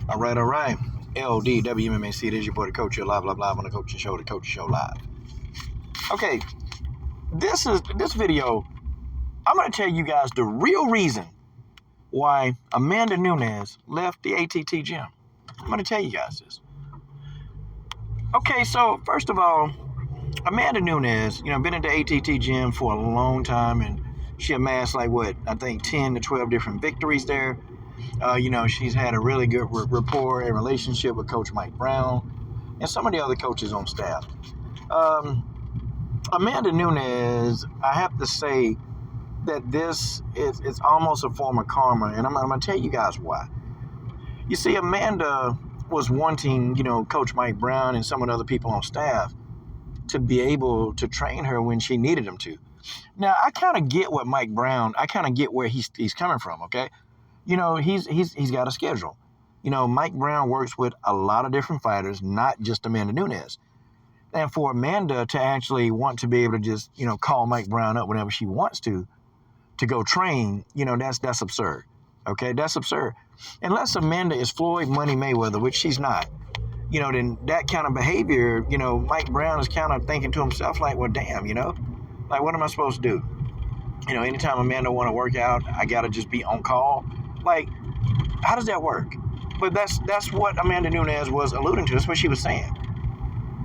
All right, all right. LDWMMAC, it is your boy, the coach here, live on the coaching show, the coaching show live. Okay, this video. I'm gonna tell you guys the real reason why Amanda Nunes left the ATT gym. I'm gonna tell you guys this. Okay, so first of all, Amanda Nunes, been at the ATT gym for a long time, and she amassed like what I think 10 to 12 different victories there. She's had a really good rapport and relationship with Coach Mike Brown and some of the other coaches on staff. Amanda Nunes, I have to say that this is it's almost a form of karma, and I'm going to tell you guys why. You see, Amanda was wanting, Coach Mike Brown and some of the other people on staff to be able to train her when she needed them to. Now, I kind of get what Mike Brown, I kind of get where he's coming from, okay? He's got a schedule. Mike Brown works with a lot of different fighters, not just Amanda Nunes. And for Amanda to actually want to be able to just, call Mike Brown up whenever she wants to go train, that's absurd. Okay, that's absurd. Unless Amanda is Floyd Money Mayweather, which she's not, then that kind of behavior, Mike Brown is kind of thinking to himself like, well, damn, like, what am I supposed to do? Anytime Amanda want to work out, I got to just be on call. Like, how does that work? But that's what Amanda Nunes was alluding to. That's what she was saying.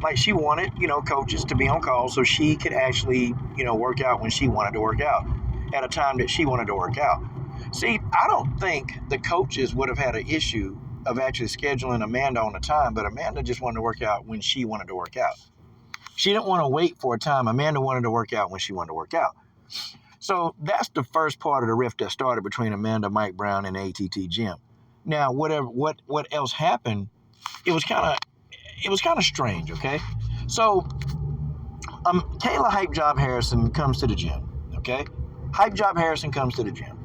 Like, she wanted, coaches to be on call so she could actually, work out when she wanted to work out at a time that she wanted to work out. See, I don't think the coaches would have had an issue of actually scheduling Amanda on a time, but Amanda just wanted to work out when she wanted to work out. She didn't want to wait for a time. Amanda wanted to work out when she wanted to work out. So that's the first part of the rift that started between Amanda, Mike Brown, and ATT gym. Now, what else happened? It was kind of strange. Okay, so Kayla Hype Job Harrison comes to the gym. Okay, Hype Job Harrison comes to the gym,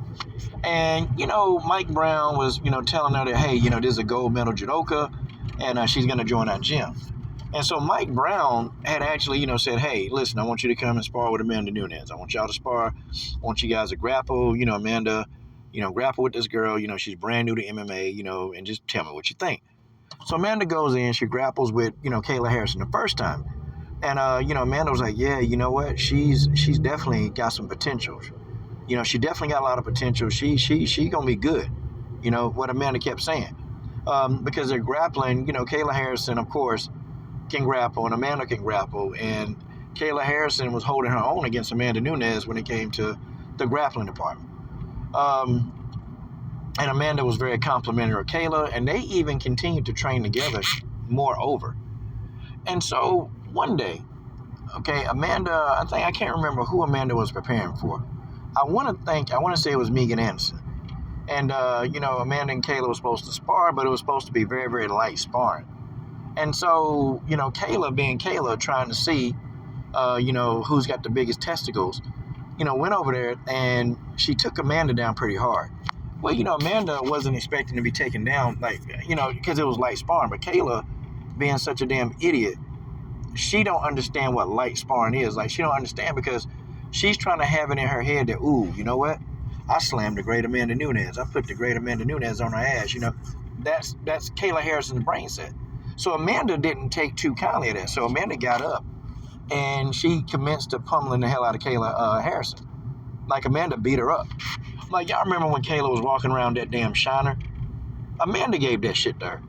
and Mike Brown was telling her that, hey, this is a gold medal judoka, and she's gonna join our gym. And so Mike Brown had actually, said, hey, listen, I want you to come and spar with Amanda Nunes. I want y'all to spar. I want you guys to grapple. Amanda, grapple with this girl. She's brand new to MMA, and just tell me what you think. So Amanda goes in. She grapples with, Kayla Harrison the first time. And, Amanda was like, yeah, you know what? She's definitely got some potential. She definitely got a lot of potential. She going to be good. What Amanda kept saying. Because they're grappling, Kayla Harrison, of course, can grapple, and Amanda can grapple, and Kayla Harrison was holding her own against Amanda Nunes when it came to the grappling department. And Amanda was very complimentary of Kayla, and they even continued to train together moreover. And so one day, okay, Amanda, I can't remember who Amanda was preparing for. I want to say it was Megan Anderson. And, Amanda and Kayla were supposed to spar, but it was supposed to be very, very light sparring. And so, Kayla being Kayla, trying to see, who's got the biggest testicles, went over there and she took Amanda down pretty hard. Well, Amanda wasn't expecting to be taken down, because it was light sparring. But Kayla, being such a damn idiot, she don't understand what light sparring is. Like, she don't understand because she's trying to have it in her head that, ooh, you know what? I slammed the great Amanda Nunes. I put the great Amanda Nunes on her ass. That's Kayla Harrison's brain set. So Amanda didn't take too kindly of that. So Amanda got up and she commenced to pummeling the hell out of Kayla Harrison. Like, Amanda beat her up. Like, y'all remember when Kayla was walking around that damn shiner? Amanda gave that shit to her.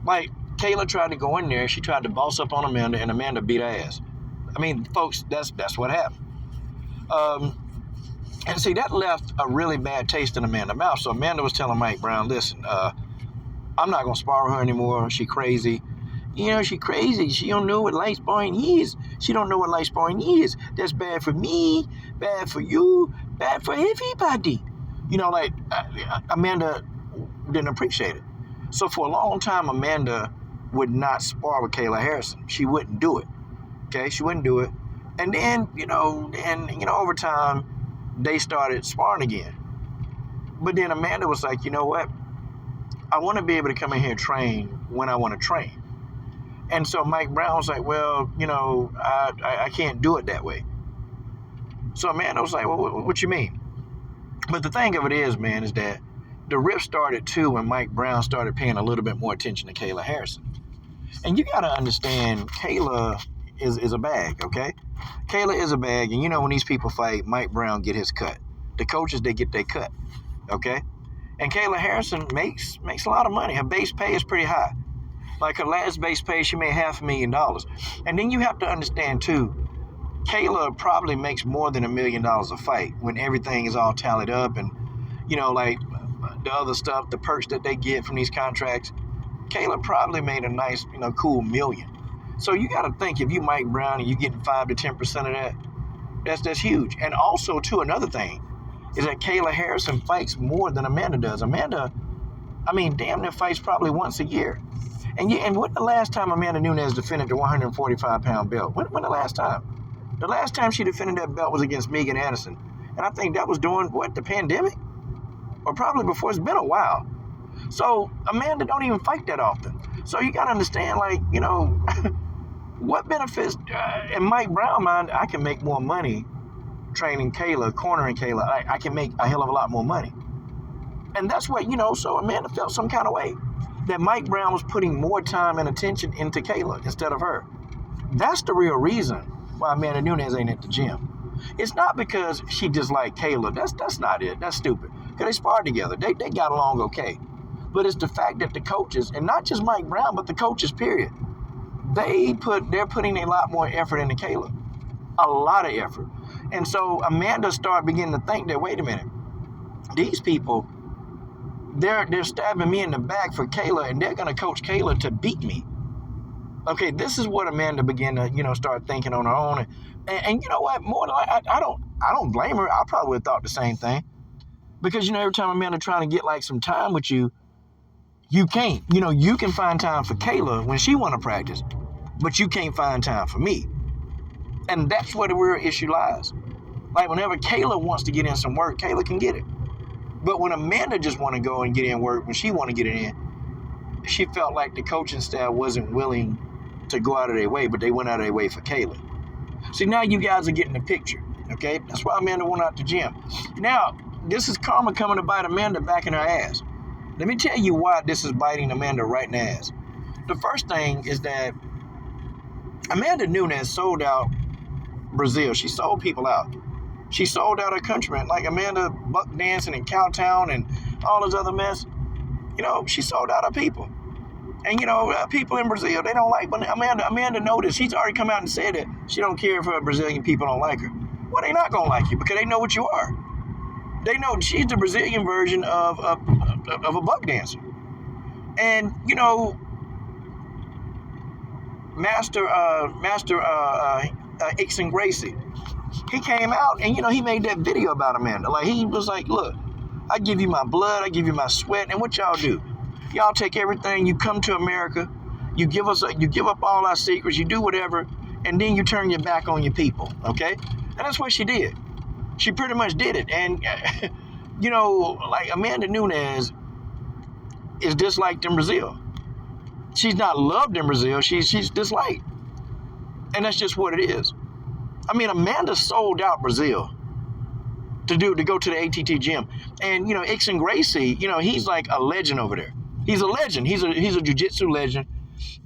Like, Kayla tried to go in there. She tried to boss up on Amanda, and Amanda beat her ass. I mean, folks, that's what happened. And see, that left a really bad taste in Amanda's mouth. So Amanda was telling Mike Brown, listen, I'm not going to spar with her anymore. She crazy. She crazy. She don't know what light sparring is. She don't know what light sparring is. That's bad for me, bad for you, bad for everybody. Amanda didn't appreciate it. So for a long time, Amanda would not spar with Kayla Harrison. She wouldn't do it. Okay, she wouldn't do it. And then, over time, they started sparring again. But then Amanda was like, you know what? I want to be able to come in here and train when I want to train. And so Mike Brown was like, well, I can't do it that way. So Amanda was like, well, what you mean? But the thing of it is, man, is that the rip started too when Mike Brown started paying a little bit more attention to Kayla Harrison. And you got to understand, Kayla is a bag, okay? Kayla is a bag, and you know when these people fight, Mike Brown get his cut. The coaches, they get their cut, okay? And Kayla Harrison makes a lot of money. Her base pay is pretty high. Like her last base pay, she made $500,000. And then you have to understand too, Kayla probably makes more than $1 million a fight when everything is all tallied up and, you know, like the other stuff, the perks that they get from these contracts. Kayla probably made a nice, you know, cool $1 million. So you got to think, if you Mike Brown and you getting 5 to 10% of that, that's huge. And also too, another thing is that Kayla Harrison fights more than Amanda does. Amanda, I mean, damn near fights probably once a year. And when the last time Amanda Nunes defended the 145-pound belt? When the last time? The last time she defended that belt was against Megan Anderson. And I think that was during, the pandemic? Or probably before. It's been a while. So Amanda don't even fight that often. So you got to understand, like, you know, what benefits, in Mike Brown mind, I can make more money training Kayla, cornering Kayla. I can make a hell of a lot more money. And that's what, you know, so Amanda felt some kind of way that Mike Brown was putting more time and attention into Kayla instead of her. That's the real reason why Amanda Nunes ain't at the gym. It's not because she disliked Kayla. That's not it. That's stupid. Because they sparred together. They got along okay. But it's the fact that the coaches, and not just Mike Brown, but the coaches, period, they're putting a lot more effort into Kayla. A lot of effort. And so Amanda started beginning to think that, wait a minute, these people, they're stabbing me in the back for Kayla, and they're going to coach Kayla to beat me. Okay, this is what Amanda began to, you know, start thinking on her own. And you know what? More than I don't blame her. I probably would have thought the same thing. Because, you know, every time Amanda trying to get like some time with you, you can't. You know, you can find time for Kayla when she want to practice, but you can't find time for me. And that's where the real issue lies. Like, whenever Kayla wants to get in some work, Kayla can get it. But when Amanda just want to go and get in work, when she want to get it in, she felt like the coaching staff wasn't willing to go out of their way, but they went out of their way for Kayla. See, now you guys are getting the picture, okay? That's why Amanda went out to the gym. Now, this is karma coming to bite Amanda back in her ass. Let me tell you why this is biting Amanda right in the ass. The first thing is that Amanda Nunes sold out Brazil. She sold people out. She sold out her countrymen, like Amanda buck dancing in Cowtown and all this other mess. You know, she sold out her people. And, you know, people in Brazil, they don't like, but Amanda noticed, she's already come out and said that she don't care if her Brazilian people don't like her. Well, they not going to like you because they know what you are. They know she's the Brazilian version of a buck dancer. And, you know, Master Ixon Gracie, he came out and, you know, he made that video about Amanda. Like, he was like, look, I give you my blood, I give you my sweat, and what y'all do? Y'all take everything, you come to America, you give up all our secrets, you do whatever, and then you turn your back on your people, okay? And that's what she did. She pretty much did it. And, you know, like Amanda Nunes is disliked in Brazil. She's not loved in Brazil, she's disliked. And that's just what it is. I mean, Amanda sold out Brazil to go to the ATT gym. And, you know, Ixon Gracie, you know, he's like a legend over there. He's a legend. He's a jiu-jitsu legend.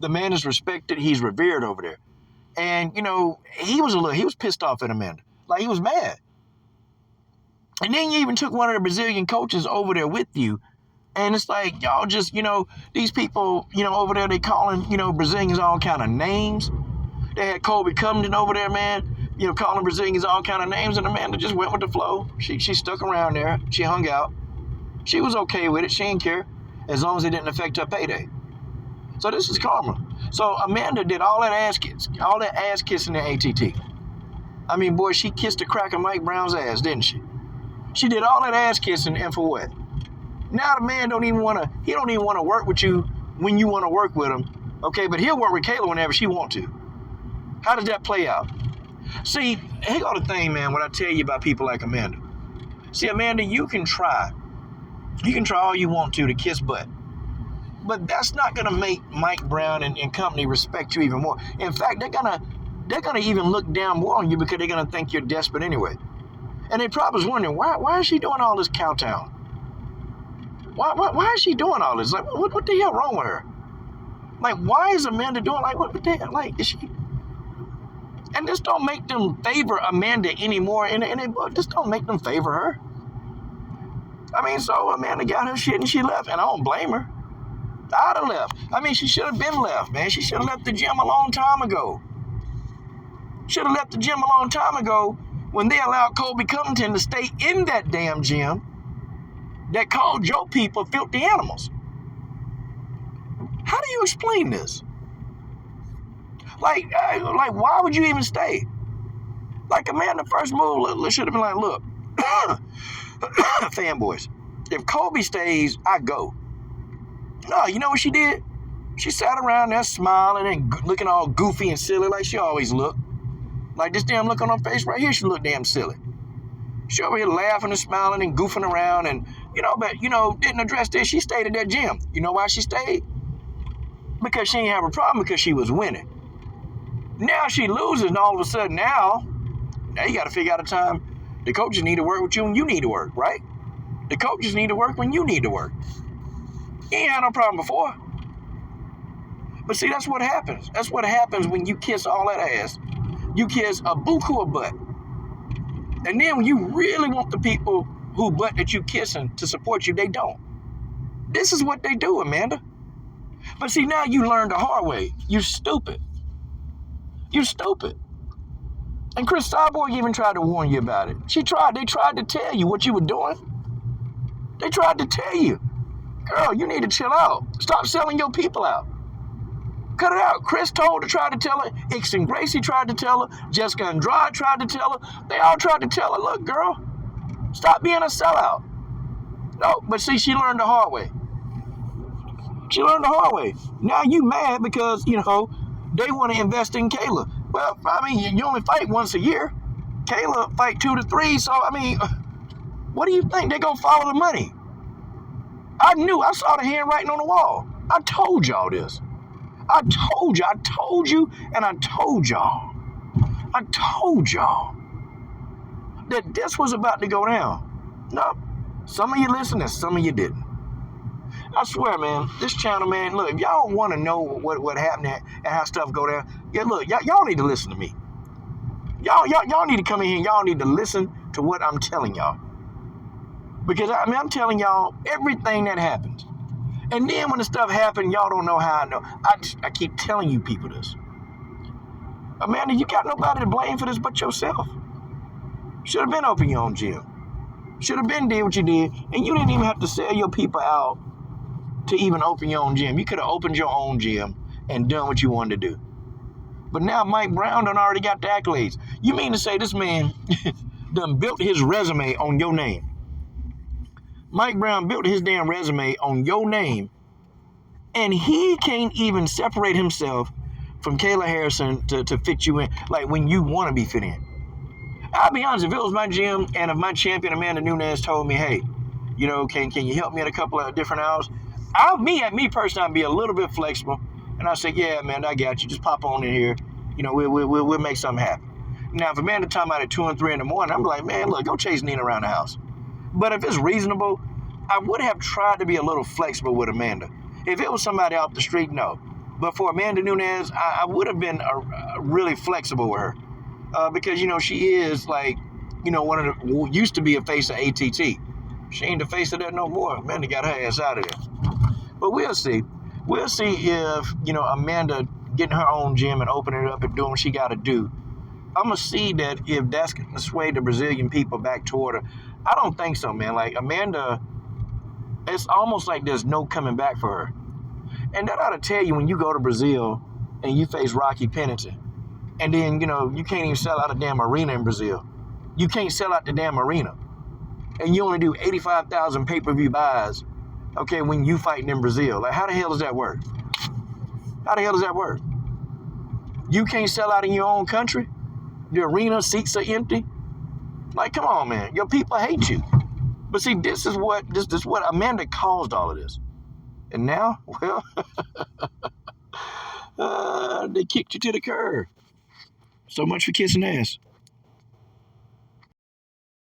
The man is respected. He's revered over there. And, you know, he was pissed off at Amanda. Like, he was mad. And then you even took one of the Brazilian coaches over there with you. And it's like, y'all just, you know, these people, you know, over there, they calling, you know, Brazilians all kind of names. They had Colby Covington over there, man, you know, calling Brazilians all kind of names. And Amanda just went with the flow. She stuck around there. She hung out. She was okay with it. She didn't care as long as it didn't affect her payday. So this is karma. So Amanda did all that ass kissing in ATT. I mean, boy, she kissed the crack of Mike Brown's ass, didn't she? She did all that ass kissing, and for what? Now the man don't even want to work with you when you want to work with him, okay? But he'll work with Kayla whenever she want to. How does that play out? See, here go the thing, man, what I tell you about people like Amanda. See, Amanda, you can try all you want to kiss butt. But that's not going to make Mike Brown and company respect you even more. In fact, they're gonna even look down more on you because they're going to think you're desperate anyway. And they probably was wondering, why is she doing all this Cowtown? Why is she doing all this? Like, what the hell wrong with her? Like, why is Amanda doing, like, what the hell? Like, is she? And this don't make them favor Amanda anymore. And this don't make them favor her. I mean, so Amanda got her shit and she left. And I don't blame her. I'd have left. I mean, she should have been left, man. She should have left the gym a long time ago. Should have left the gym a long time ago when they allowed Colby Covington to stay in that damn gym that called your people filthy animals. How do you explain this? Like, why would you even stay? Like, Amanda first move should have been like, look, fanboys, if Colby stays, I go. No, you know what she did? She sat around there smiling and looking all goofy and silly like she always looked. Like this damn look on her face right here, she looked damn silly. She over here laughing and smiling and goofing around and, didn't address this. She stayed at that gym. You know why she stayed? Because she didn't have a problem because she was winning. Now she loses and all of a sudden now you got to figure out a time. The coaches need to work with you when you need to work, right? The coaches need to work when you need to work. You ain't had no problem before. But see, that's what happens. That's what happens when you kiss all that ass. You kiss a buku of butt. And then when you really want the people who butt that you kissing to support you, they don't. This is what they do, Amanda. But see, now you learned the hard way. You're stupid. You're stupid. And Chris Cyborg even tried to warn you about it. They tried to tell you what you were doing. They tried to tell you, girl, you need to chill out. Stop selling your people out. Cut it out. Chris tried to tell her. Ixon Gracie tried to tell her. Jessica Andrade tried to tell her. They all tried to tell her, look, girl, stop being a sellout. No, but see, she learned the hard way. She learned the hard way. Now you mad because, they want to invest in Kayla. Well, I mean, you only fight once a year. Kayla fight 2 to 3. So, I mean, what do you think? They're going to follow the money. I saw the handwriting on the wall. I told y'all this. I told you, and I told y'all. I told y'all that this was about to go down. No, some of you listened and some of you didn't. I swear, man, this channel, man, look, if y'all want to know what happened and how stuff go down, yeah, look, y'all need to listen to me. Y'all need to come in here and y'all need to listen to what I'm telling y'all. Because, I'm telling y'all everything that happens. And then when the stuff happened, y'all don't know how I know. I keep telling you people this. Amanda, you got nobody to blame for this but yourself. Should have been open your own gym. Should have been did what you did. And you didn't even have to sell your people out to even open your own gym. You could have opened your own gym and done what you wanted to do. But now Mike Brown done already got the accolades. You mean to say this man done built his resume on your name? Mike Brown built his damn resume on your name, and he can't even separate himself from Kayla Harrison to fit you in, like when you want to be fit in. I'll be honest, if it was my gym and if my champion Amanda Nunes told me, hey, can you help me in a couple of different hours? Me personally, I'd be a little bit flexible, and I say, yeah, man, I got you. Just pop on in here. We'll make something happen. Now, if Amanda talking about at 2 and 3 in the morning, I'm like, man, look, go chase Nina around the house. But if it's reasonable, I would have tried to be a little flexible with Amanda. If it was somebody off the street, no. But for Amanda Nunes, I would have been really flexible with her. Because, she is like, one of the, used to be a face of ATT. She ain't the face of that no more. Amanda got her ass out of there. But we'll see. We'll see if, Amanda getting her own gym and opening it up and doing what she got to do. I'm going to see that if that's going to sway the Brazilian people back toward her. I don't think so, man. Like, Amanda, it's almost like there's no coming back for her. And that ought to tell you when you go to Brazil and you face Rocky Pennington, and then, you can't even sell out a damn arena in Brazil. You can't sell out the damn arena. And you only do 85,000 pay-per-view buys, okay, when you fighting in Brazil. Like, how the hell does that work? How the hell does that work? You can't sell out in your own country? The arena seats are empty? Like, come on, man. Your people hate you. But see, this is what Amanda caused all of this. And now, well, they kicked you to the curb. So much for kissing ass.